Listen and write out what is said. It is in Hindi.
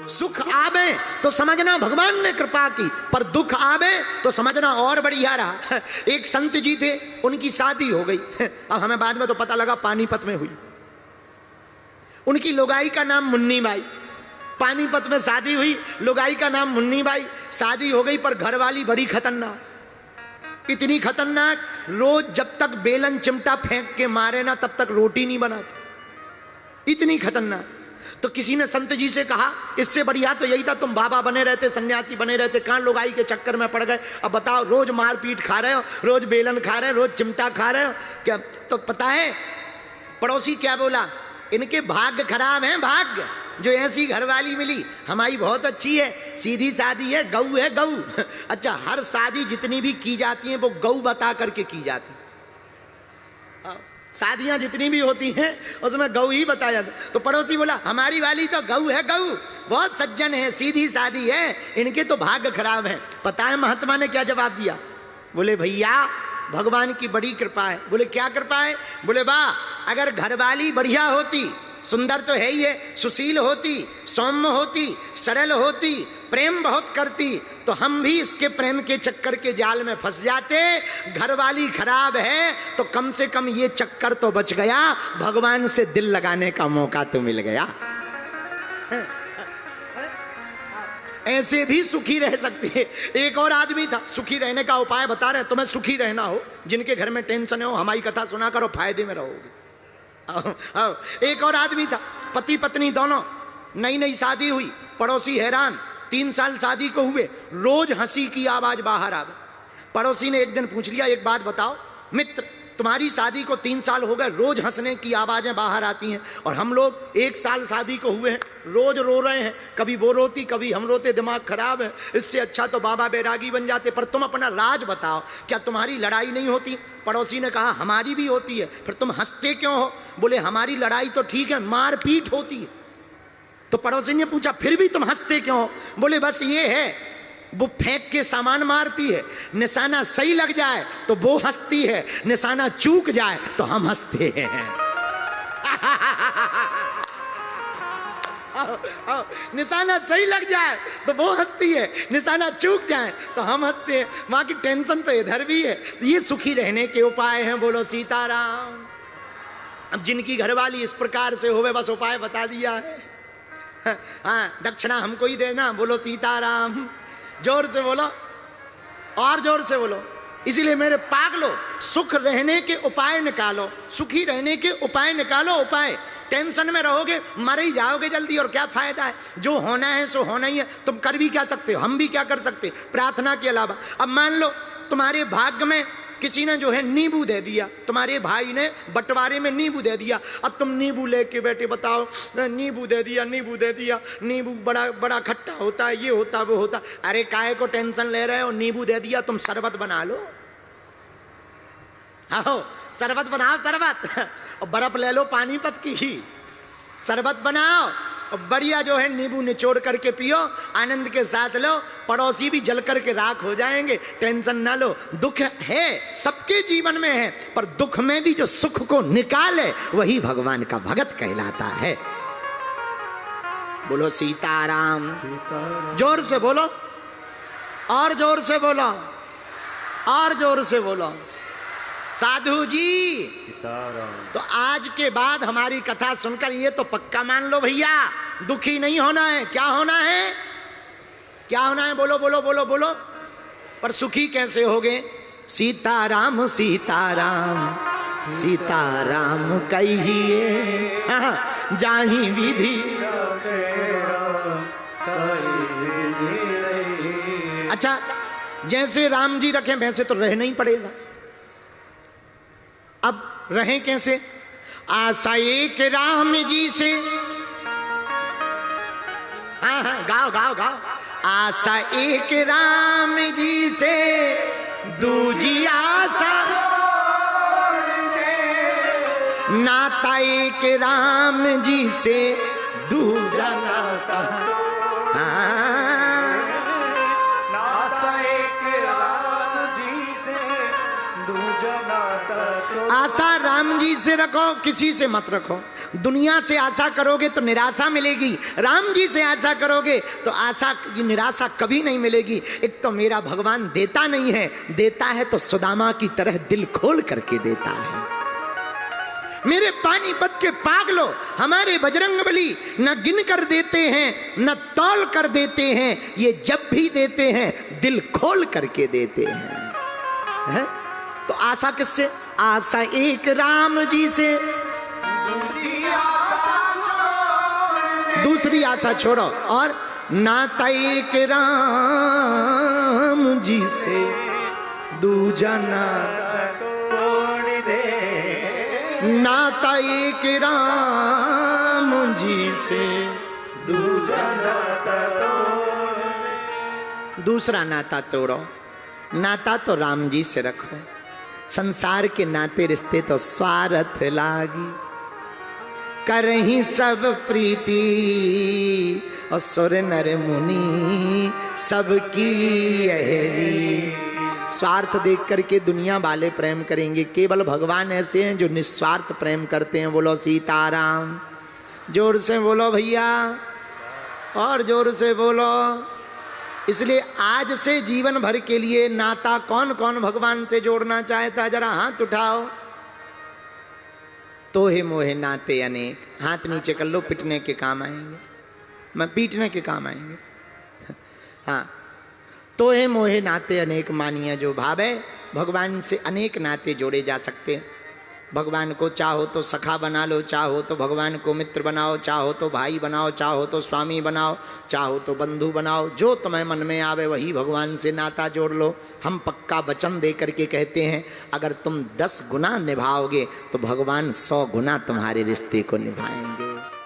सुख आवे तो समझना भगवान ने कृपा की, पर दुख आवे तो समझना और बढ़िया रहा। एक संत जी थे, उनकी शादी हो गई। अब हमें बाद में तो पता लगा पानीपत में हुई। उनकी लुगाई का नाम मुन्नी बाई। पानीपत में शादी हुई, लुगाई का नाम मुन्नी बाई। शादी हो गई, पर घरवाली बड़ी खतरनाक, इतनी खतरनाक, रोज जब तक बेलन चिमटा फेंक के मारे ना तब तक रोटी नहीं बनाती, इतनी खतरनाक। तो किसी ने संत जी से कहा, इससे बढ़िया तो यही था तुम बाबा बने रहते, सन्यासी बने रहते, कहां लुगाई के चक्कर में पड़ गए। अब बताओ, रोज मारपीट खा रहे हो, रोज बेलन खा रहे हो, रोज चिमटा खा रहे हो क्या? तो पता है पड़ोसी क्या बोला, इनके भाग्य खराब हैं, भाग्य जो ऐसी घरवाली मिली। हमारी बहुत अच्छी है, सीधी शादी है, गऊ है, गऊ। अच्छा, हर शादी जितनी भी की जाती है वो गऊ बता करके की जाती, शादियां जितनी भी होती हैं उसमें गऊ ही बताया जाता। तो पड़ोसी बोला, हमारी वाली तो गऊ है, गऊ, बहुत सज्जन है, सीधी शादी है, इनके तो भाग्य खराब है। पता है महात्मा ने क्या जवाब दिया? बोले, भैया भगवान की बड़ी कृपा है। बोले, क्या कृपा है? बोले, वाह, अगर घरवाली बढ़िया होती, सुंदर तो है ही है, सुशील होती, सौम्य होती, सरल होती, प्रेम बहुत करती, तो हम भी इसके प्रेम के चक्कर के जाल में फंस जाते। घरवाली खराब है तो कम से कम ये चक्कर तो बच गया, भगवान से दिल लगाने का मौका तो मिल गया। ऐसे भी सुखी रह सकते हैं। एक और आदमी था, सुखी रहने का उपाय बता रहे, तुम्हें सुखी रहना हो, जिनके घर में टेंशन हो, हमारी कथा सुना करो, फायदे में रहोगे। एक और आदमी था, पति पत्नी दोनों, नई नई शादी हुई, पड़ोसी हैरान, 3 साल शादी को हुए, रोज हंसी की आवाज बाहर आवे। पड़ोसी ने एक दिन पूछ लिया, एक बात बताओ मित्र, तुम्हारी शादी को 3 साल हो गए, रोज हंसने की आवाजें बाहर आती हैं, और हम लोग 1 साल शादी को हुए हैं, रोज रो रहे हैं, कभी वो रोती कभी हम रोते, दिमाग खराब है, इससे अच्छा तो बाबा बैरागी बन जाते। पर तुम अपना राज बताओ, क्या तुम्हारी लड़ाई नहीं होती? पड़ोसी ने कहा, हमारी भी होती है, फिर तुम हंसते क्यों हो? बोले, हमारी लड़ाई तो ठीक है, मारपीट होती है। तो पड़ोसी ने पूछा, फिर भी तुम हंसते क्यों हो? बोले, बस ये है, वो फेंक के सामान मारती है, निशाना सही लग जाए तो वो हंसती है, निशाना चूक जाए तो हम हंसते हैं। निशाना सही लग जाए तो वो हंसती है, निशाना चूक जाए तो हम हंसते हैं। वहां की टेंशन तो इधर भी है। ये सुखी रहने के उपाय हैं, बोलो सीताराम। अब जिनकी घरवाली इस प्रकार से होवे, बस उपाय बता दिया है। हाँ, दक्षिणा हमको ही देना, बोलो सीताराम। जोर से बोलो, और जोर से बोलो। इसीलिए मेरे पागलो, सुख रहने के उपाय निकालो, सुखी रहने के उपाय निकालो। उपाय, टेंशन में रहोगे मर ही जाओगे जल्दी, और क्या फायदा है? जो होना है सो होना ही है। तुम कर भी क्या सकते हो, हम भी क्या कर सकते, प्रार्थना के अलावा। अब मान लो तुम्हारे भाग्य में किसी ने जो है नींबू दे दिया, तुम्हारे भाई ने बंटवारे में नींबू दे दिया, अब तुम नींबू लेके बैठे, बताओ, नींबू दे दिया, नींबू दे दिया, नींबू बड़ा बड़ा खट्टा होता है, ये होता वो होता। अरे काहे को टेंशन ले रहे हो? नींबू दे दिया, तुम शरबत बना लो। आओ शरबत बनाओ, शरबत, और बर्फ ले लो पानीपत की ही, शरबत बनाओ, और बढ़िया जो है नींबू निचोड़ करके पियो, आनंद के साथ लो, पड़ोसी भी जल करके राख हो जाएंगे, टेंशन ना लो। दुख है, सबके जीवन में है, पर दुख में भी जो सुख को निकाले वही भगवान का भगत कहलाता है। बोलो सीताराम। जोर से बोलो, और जोर से बोलो, और जोर से बोलो। साधु जी, तो आज के बाद हमारी कथा सुनकर ये तो पक्का मान लो भैया, दुखी नहीं होना है। क्या होना है? क्या होना है? बोलो बोलो बोलो बोलो। पर सुखी कैसे होगे? सीताराम सीताराम सीताराम कहिए, जाहि विधि। अच्छा, जैसे राम जी रखे वैसे तो रहना ही पड़ेगा। अब रहें कैसे? आशा एक राम जी से, हाँ हाँ गाओ गाओ गाओ। आशा एक राम जी से, दूजी आशा नाता एक राम जी से, दूजा नाता। आशा राम जी से रखो, किसी से मत रखो। दुनिया से आशा करोगे तो निराशा मिलेगी, राम जी से आशा करोगे तो आशा की निराशा कभी नहीं मिलेगी। एक तो मेरा भगवान देता नहीं है, देता है तो सुदामा की तरह दिल खोल करके देता है। मेरे पानीपत के पागलो, हमारे बजरंगबली न गिन कर देते हैं न तौल कर देते हैं, ये जब भी देते हैं दिल खोल करके देते हैं। तो आशा किससे? आशा एक राम जी से, दूसरी आशा छोड़ो, और नाता एक राम जी से, दूजा नाता तोड़ दे, नाता एक राम जी से, दूजा नाता तोड़, दूसरा नाता तोड़ो, नाता तो राम जी से रखो। संसार के नाते रिश्ते तो स्वार्थ लागी, करही सब प्रीति और सुर नर मुनि सबकी अहेली। स्वार्थ देख करके दुनिया वाले प्रेम करेंगे, केवल भगवान ऐसे हैं जो निस्वार्थ प्रेम करते हैं। बोलो सीताराम, जोर से बोलो भैया, और जोर से बोलो। इसलिए आज से जीवन भर के लिए नाता कौन कौन भगवान से जोड़ना चाहता, जरा हाथ उठाओ। तोहे मोहे नाते अनेक, हाथ नीचे कर लो, पिटने के काम आएंगे, मैं पीटने के काम आएंगे। हाँ, तोहे मोहे नाते अनेक मानिया जो भावे, भगवान से अनेक नाते जोड़े जा सकते हैं। भगवान को चाहो तो सखा बना लो, चाहो तो भगवान को मित्र बनाओ, चाहो तो भाई बनाओ, चाहो तो स्वामी बनाओ, चाहो तो बंधु बनाओ, जो तुम्हें मन में आवे वही भगवान से नाता जोड़ लो। हम पक्का वचन दे करके कहते हैं, अगर तुम 10 गुना निभाओगे तो भगवान 100 गुना तुम्हारे रिश्ते को निभाएंगे।